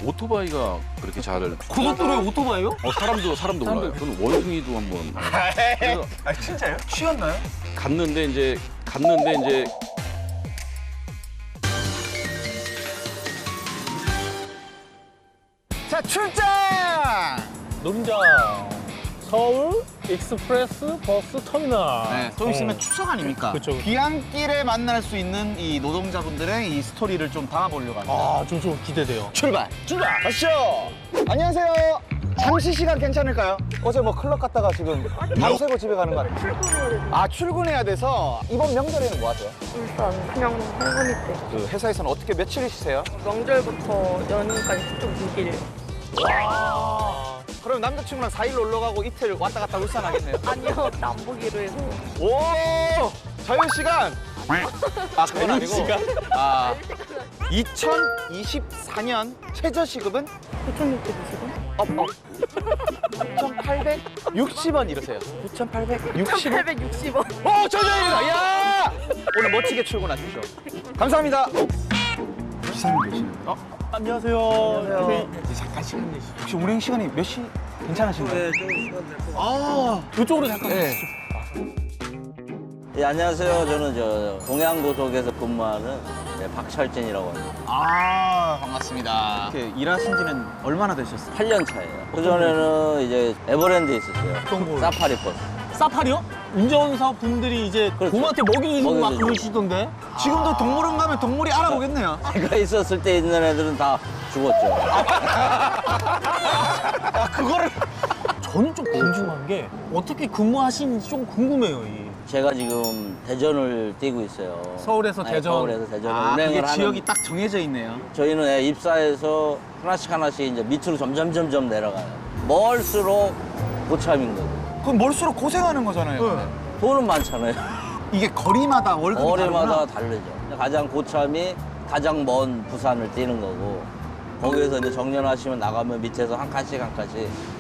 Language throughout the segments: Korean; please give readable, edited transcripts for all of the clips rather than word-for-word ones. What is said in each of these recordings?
오토바이가 그렇게 잘 고속도로에 오토바이요? 사람도 올라요. 저는 원숭이도 한번 그래서 아 진짜요? 쉬었나요? 갔는데 이제 자 출장! 놀자. 서울 익스프레스 버스 터미널. 네, 좀 있으면 추석 아닙니까? 그쵸. 귀향길에 만날 수 있는 이 노동자분들의 이 스토리를 좀 담아보려고 합니다. 아, 좀 기대돼요. 출발! 가시죠! 안녕하세요. 잠시 시간 괜찮을까요? 어제 뭐 클럽 갔다가 지금 밤새고 집에 가는 거 아니에요? 아 출근해야 돼서 이번 명절에는 뭐 하세요? 일단 그냥 할머니 때 그 회사에서는 어떻게 며칠을 쉬세요? 명절부터 연휴까지 쭉 6일. 그럼 남자친구랑 4일 놀러 가고 이틀 왔다 갔다 울산하겠네요. 아니요, 남보기로 해서 오! 자유시간! 아, 그건 아니고. 아, 2024년 최저시급은 9,620원? 9,860원 이러세요. 9,860원? 860원. 오, 저녁입니다. 야! 오늘 멋지게 출근하십시오. 감사합니다. 기사님 계시네요. 안녕하세요. 안녕하세요. 이제 잠깐 시간 내시죠. 혹시 운행 시간이 몇 시 괜찮으신가요? 아, 이쪽으로 잠깐 네. 가시죠. 예, 안녕하세요. 저는 동양고속에서 근무하는 박철진이라고 합니다. 아, 반갑습니다. 이렇게 일하신 지는 얼마나 되셨어요? 8년 차예요. 그전에는 이제 에버랜드에 있었어요. 어떤 걸? 사파리 버스. 사파리요? 운전사 분들이 이제 그렇죠. 곰한테 먹이 주고 막 먹이 주고. 그러시던데? 지금도 동물원 가면 동물이 알아보겠네요. 제가 있었을 때 있는 애들은 다 죽었죠. 아, 그거를. 저는 좀 궁금한 게 어떻게 근무하시는지 좀 궁금해요. 제가 지금 대전을 뛰고 있어요. 서울에서 네, 대전. 서울에서 대전을 아, 그게 운행을 하는. 지역이 딱 정해져 있네요. 저희는 입사해서 하나씩 이제 밑으로 점점 내려가요. 멀수록 고참인 거고. 그럼 멀수록 고생하는 거잖아요. 돈은 많잖아요. 이게 거리마다 월급이 거리마다 다르구나. 다르죠. 가장 고참이 가장 먼 부산을 뛰는 거고 거기에서 이제 정년하시면 나가면 밑에서 한 칸씩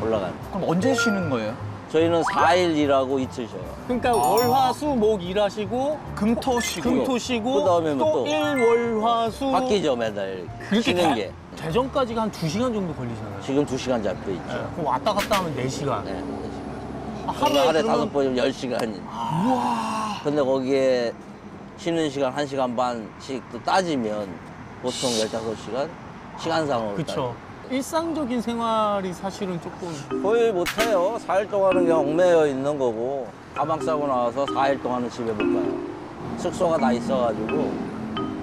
올라가요. 그럼 언제 쉬는 거예요? 저희는 4일 일하고 이틀 쉬어요. 그러니까 월, 화, 수, 목 일하시고 금토 쉬고. 금토 쉬고 그다음에 뭐 또 또 일, 월, 화, 수 바뀌죠 매달 그렇게 쉬는 게. 대전까지가 한 2시간 정도 걸리잖아요. 지금 2시간 잡혀 있죠. 그럼 왔다 갔다 하면 4시간. 네. 하루에 하루에 그러면 5번이면 10시간이. 근데 거기에 쉬는 시간 1시간 반씩 또 따지면 보통 15시간 시간상으로 그렇죠. 일상적인 생활이 사실은 조금 거의 못해요. 4일 동안은 그냥 얽매여 있는 거고 가방 싸고 나와서 4일 동안은 집에 못 가요. 숙소가 다 있어가지고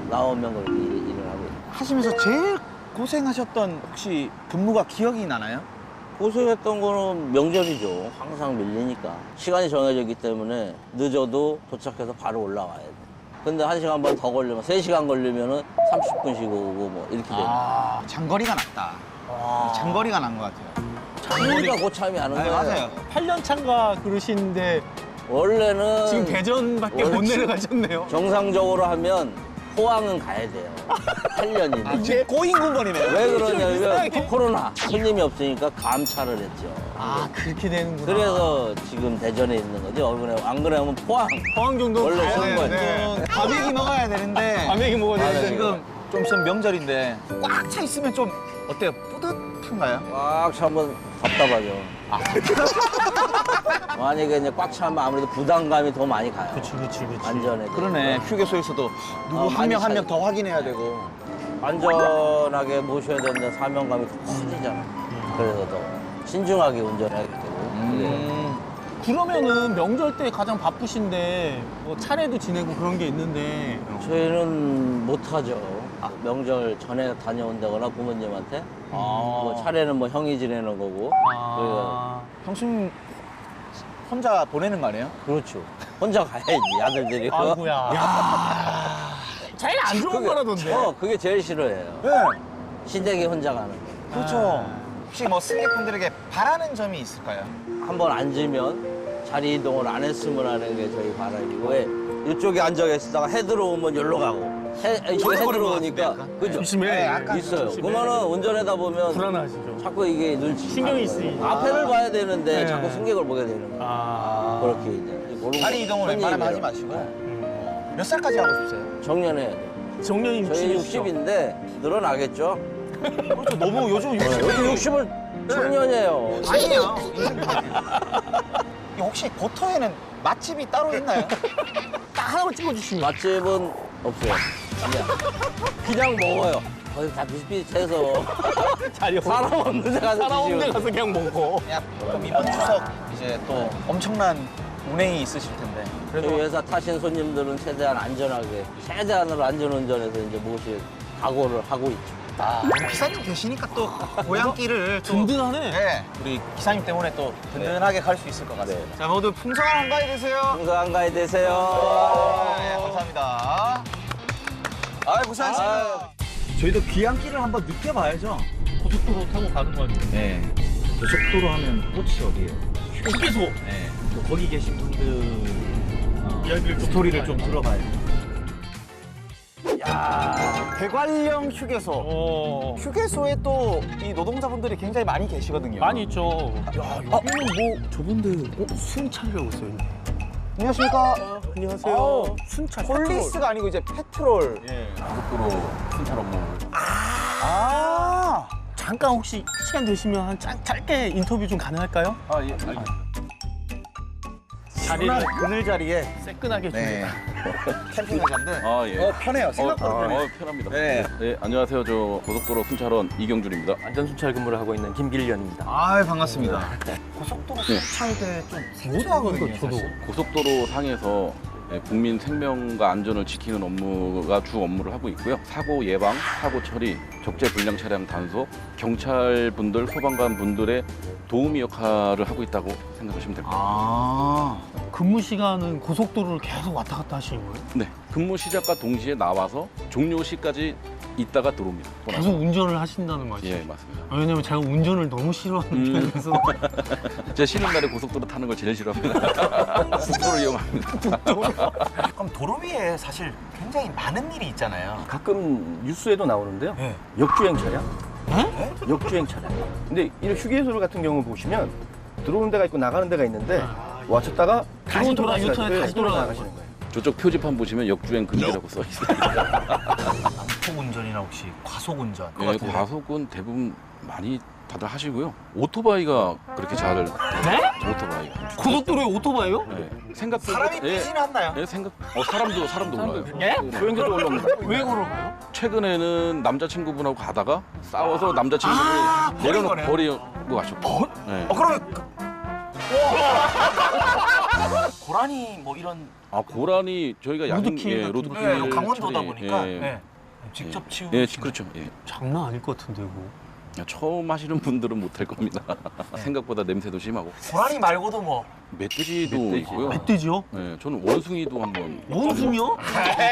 나오면 그렇게 일을 하고 있어요. 하시면서 제일 고생하셨던 혹시 근무가 기억이 나나요? 고생했던 거는 명절이죠. 항상 밀리니까. 시간이 정해져 있기 때문에 늦어도 도착해서 바로 올라와야 돼. 근데 1시간 반 더 걸리면, 3시간 걸리면은 30분 쉬고 오고 뭐 이렇게 되는 거예요. 아, 장거리가 낫다. 장거리가 난 것 같아요. 그러니까 고참이 하는 네, 거예요. 맞아요. 8년 차인가 그러시는데 원래는 지금 대전밖에 원래 못 내려가셨네요. 정상적으로 하면 포항은 가야 돼요. 8년이면. 아, 지금 고인군번이네요. 왜 그러냐면 코로나 손님이 없으니까 감차를 했죠. 아, 그렇게 되는구나. 그래서 지금 대전에 있는 거죠. 안 그러면 포항. 포항 정도 원래 가야 쉬는 거예요. 되는데 과메기 먹어야 되는데. 과메기 먹어야 맞아요. 되는데 지금 좀 있으면 명절인데 꽉 차 있으면 좀 어때요? 뿌듯한가요? 꽉 차면 답답하죠. 만약에 이제 꽉 차면 아무래도 부담감이 더 많이 가요. 그치. 안전에. 그러네. 휴게소에서도 누구 아, 한 명 한 많이 명 더 확인해야 되고. 안전하게 모셔야 되는데 사명감이 더 커지잖아. 그래서 더 신중하게 운전해야 되고. 그러면은 명절 때 가장 바쁘신데 뭐 차례도 지내고 그런 게 있는데 저희는 못하죠. 명절 전에 다녀온다거나 부모님한테. 뭐 차례는 뭐 형이 지내는 거고. 형수님 혼자 보내는 거 아니에요? 그렇죠. 혼자 가야지, 아들들이. 아이고야. 제일 안 좋은 거라던데. 그게 제일 싫어해요. 네. 시댁이 혼자 가는 거. 그렇죠. 혹시 뭐 승객분들에게 바라는 점이 있을까요? 한번 앉으면 자리 이동을 안 했으면 하는 게 저희 바람이고, 왜 이쪽에 앉아 계시다가 해 들어오면 여기로 가고, 이쪽에 해 들어오니까, 그죠? 조심해. 네, 약간 있어요. 조심해. 그러면은 운전하다 보면 불안하시죠. 자꾸 이게 눈치 신경이 쓰이죠. 앞에를 봐야 되는데 네. 자꾸 승객을 보게 되는 거예요. 그렇게 이제. 그런 자리 거 이동을 웬만하면 하지 손님이랑. 마시고. 몇 살까지 하고 싶으세요? 정년해야 돼요. 정년이 저희 60이죠. 60인데 늘어나겠죠? 그렇죠. 너무 요즘 요즘 60은 청년이에요. 아니에요. 혹시 고토에는 맛집이 따로 있나요? 딱 하나만 찍어주시면. 맛집은 없어요. 그냥 먹어요. 거의 다 비슷비슷해서 자리 사람 없는 데 가서 사람 없는 데 드시고. 가서 그냥 먹어. 야, 그럼 이번 추석 이제 또 엄청난 운행이 있으실 텐데. 저희 그래도 회사 타신 손님들은 최대한 안전하게, 최대한으로 안전운전해서 이제 모실 각오를 하고 있죠. 기사님 계시니까 또 고향길을 또 든든하네. 네, 우리 기사님 때문에 또 든든하게 갈 수 있을 것 같습니다. 자, 모두 풍성한 한가위 되세요. 항상 가야 되세요. 네, 감사합니다. 아, 고생하셨습니다. 저희도 귀향길을 한번 느껴봐야죠. 고속도로 타고 가는 거 같아요. 네. 고속도로 하면 꽃이 어디예요? 휴게소. 네. 또 거기 계신 분들 이야기를 좀 스토리를 좀 들어봐요. 야, 대관령 휴게소. 휴게소에 또 이 노동자분들이 굉장히 많이 계시거든요. 많이 있죠. 야, 여기는 뭐 저분들 순찰이라고 있어요. 안녕하십니까? 안녕하세요. 순찰. 폴리스가 아니고 이제 페트롤. 예, 고속도로 순찰 업무. 아, 잠깐 혹시 시간 되시면 한 짧게 인터뷰 좀 가능할까요? 아, 예, 알겠습니다. 자리를 그늘 자리에 새끈하게 네. 줍니다. 캠핑 의자인데 아, 예. 편해요. 생각보다 편해요. 편합니다. 네. 네, 안녕하세요. 저 고속도로 순찰원 이경준입니다. 안전순찰 근무를 하고 있는 김길련입니다. 아, 반갑습니다. 고속도로 네. 순찰대 좀 생소하거든요. 저도. 사실. 고속도로 상에서 국민 생명과 안전을 지키는 업무가 주 업무를 하고 있고요. 사고 예방, 사고 처리, 적재 불량 차량 단속, 경찰분들, 소방관 분들의 도우미 역할을 하고 있다고 생각하시면 될 것 같아요. 아, 근무 시간은 고속도로를 계속 왔다 갔다 하시는 거예요? 네, 근무 시작과 동시에 나와서 종료 시까지 있다가 들어옵니다. 계속 운전을 하신다는 말이죠? 예, 맞습니다. 왜냐면 제가 운전을 너무 싫어하는 편이라서 제가 쉬는 날에 고속도로 타는 걸 제일 싫어합니다. 국도를 이용합니다. 그럼 도로 위에 사실 굉장히 많은 일이 있잖아요. 가끔 뉴스에도 나오는데요. 네. 역주행 차량. 역주행 차량. 근데 이런 휴게소 같은 경우 보시면 들어오는 데가 있고 나가는 데가 있는데 와쳤다가 다시 돌아, 유턴에 다시 돌아가는 나가시는 거예요. 저쪽 표지판 보시면 역주행 금지라고 써 있어요. 반복 운전이나 혹시 과속 운전. 예, 과속은 대부분 많이 다들 하시고요. 오토바이가 그렇게 잘 오토바이가. 고속도로에 오토바이요? 예, 생각보다 사람이 뛰지는 않나요? 예, 사람도 올라요. 예? 조행자도 올라옵니다. 왜 걸어가요? 최근에는 남자친구분하고 가다가 싸워서 남자친구를 내려놓고 거네요? 버리고 가셨고. 예. 그러면 고라니 뭐 이런 아, 고라니 저희가 야생 로드킬 같은 로드킬 거. 네, 강원도다 처리, 보니까 예, 네. 직접 치우고 예, 그렇죠. 예. 장난 아닐 것 같은데 이거. 처음 하시는 분들은 못할 겁니다. 생각보다 냄새도 심하고. 고라니 말고도 뭐 멧돼지도 멧돼지. 있고요. 멧돼지요? 네, 저는 원숭이도 한번. 원숭이요?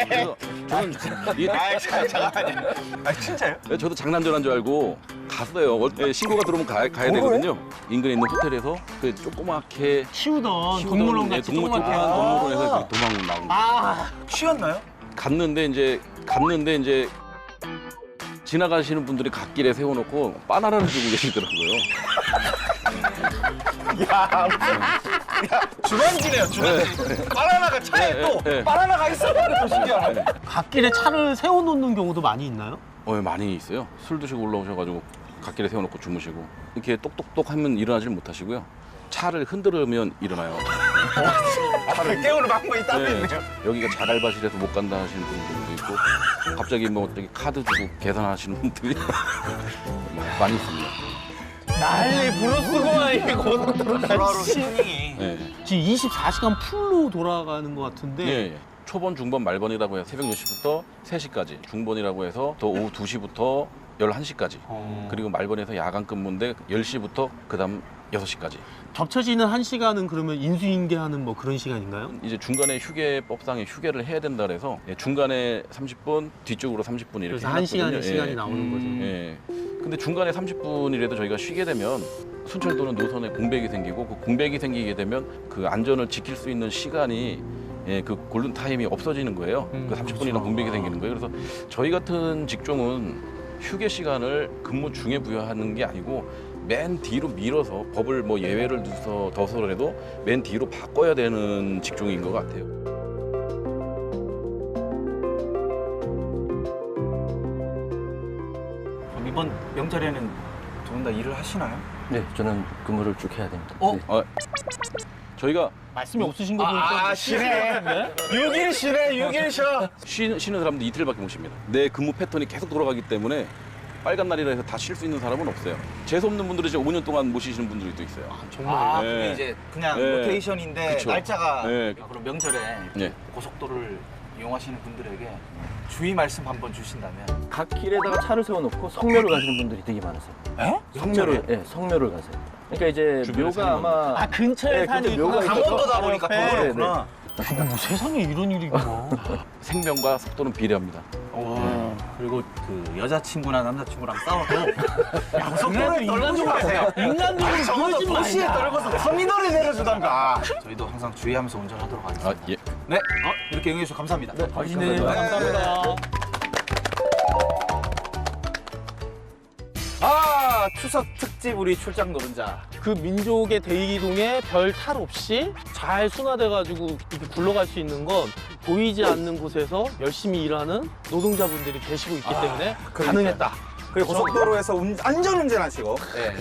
그래서 저는 이게 잠깐만요. 아, 진짜요? 저도 장난전한 줄 알고 갔어요. 신고가 들어오면 가야 되거든요. 인근에 있는 호텔에서 그 조그맣게 키우던 동물원 같이 동물 조그맣게. 조그만 동물원에서 도망 나온 거. 아, 쉬었나요? 갔는데 이제 지나가시는 분들이 갓길에 세워놓고 바나나를 주고 계시더라고요. 야, 주간지네요, 주간지. 바나나가 차에 네, 또 네. 바나나가 있었는데 또 신기하네. 갓길에 차를 세워놓는 경우도 많이 있나요? 많이 있어요. 술 드시고 올라오셔가지고 갓길에 세워놓고 주무시고 이렇게 똑똑똑 하면 일어나질 못하시고요. 차를 흔들으면 일어나요. 깨우는 방법이 따로 네, 있네요. 여기가 자갈밭이라서 못 간다 하시는 분들도 있고 갑자기 뭐 저기 카드 주고 계산하시는 분들이 많이 있습니다. 난리 불러쓰고 이게 고속도로 바로 스닝이. 네. 지금 24시간 풀로 돌아가는 것 같은데 예, 예. 초번, 중번, 말번이라고 해서 새벽 10시부터 3시까지, 중번이라고 해서 또 오후 2시부터 11시까지, 그리고 말번에서 야간 근무인데 10시부터 그다음 6시까지. 겹쳐지는 한 시간은 그러면 인수인계하는 뭐 그런 시간인가요? 이제 중간에 휴게법상에 휴게를 해야 된다 그래서 중간에 30분, 뒤쪽으로 30분 이렇게 그래서 한 시간에 해놨거든요. 시간이 나오는 거죠. 예. 근데 중간에 30분이라도 저희가 쉬게 되면 순찰도는 노선에 공백이 생기고 그 공백이 생기게 되면 그 안전을 지킬 수 있는 시간이 그 골든 타임이 없어지는 거예요. 그 30분이나 공백이 생기는 거예요. 그래서 저희 같은 직종은 휴게 시간을 근무 중에 부여하는 게 아니고 맨 뒤로 밀어서 법을 뭐 예외를 둬서라도 맨 뒤로 바꿔야 되는 직종인 것 같아요. 그럼 이번 명절에는 두 분 다 일을 하시나요? 네, 저는 근무를 쭉 해야 됩니다. 네. 저희가 말씀이 없으신 거 보니까. 쉬네. 네? 6일 쉬네, 6일 쉬어. 쉬는 사람도 이틀밖에 못 쉽니다. 내 근무 패턴이 계속 돌아가기 때문에 빨간 날이라 해서 다 쉴 수 있는 사람은 없어요. 재수 없는 분들은 이제 5년 동안 못 쉬시는 분들이 또 있어요. 정말. 아, 네. 그게 이제 그냥 네. 로테이션인데 그쵸. 날짜가 네. 그럼 명절에 네. 고속도로를 이용하시는 분들에게 주의 말씀 한번 주신다면. 각 길에다가 차를 세워놓고 성묘를 가시는 분들이 되게 많으세요. 에? 성묘를, 예, 성묘를 가세요. 그러니까 이제 주변에 묘가 사는 아마 아, 근처에 네, 산이 근데 있구나. 묘가 있어서 강원도다 보니까 더 옆에. 그렇구나. 뭐 세상에 이런 일이 있구나. 생명과 속도는 비례합니다. 그리고 그 여자친구나 남자친구랑 싸워도 그래도 인간적으로 하세요. 인간적으로 적어도 그러지 도시에 말자. 떨궈서 터미널에 내려주던가. 저희도 항상 주의하면서 운전하도록 아, 하겠습니다. 예. 네, 이렇게 응해주셔서 감사합니다. 네, 감사합니다. 아, 추석 특집 우리 출장 노른자. 그 민족의 대이동에 별 탈 없이 잘 순화돼가지고 이렇게 굴러갈 수 있는 건 보이지 않는 곳에서 열심히 일하는 노동자분들이 계시고 있기 때문에 가능했다. 그리고 고속도로에서 안전 운전하시고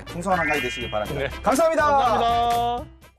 풍성한 한가위 되시길 바랍니다. 감사합니다. 감사합니다.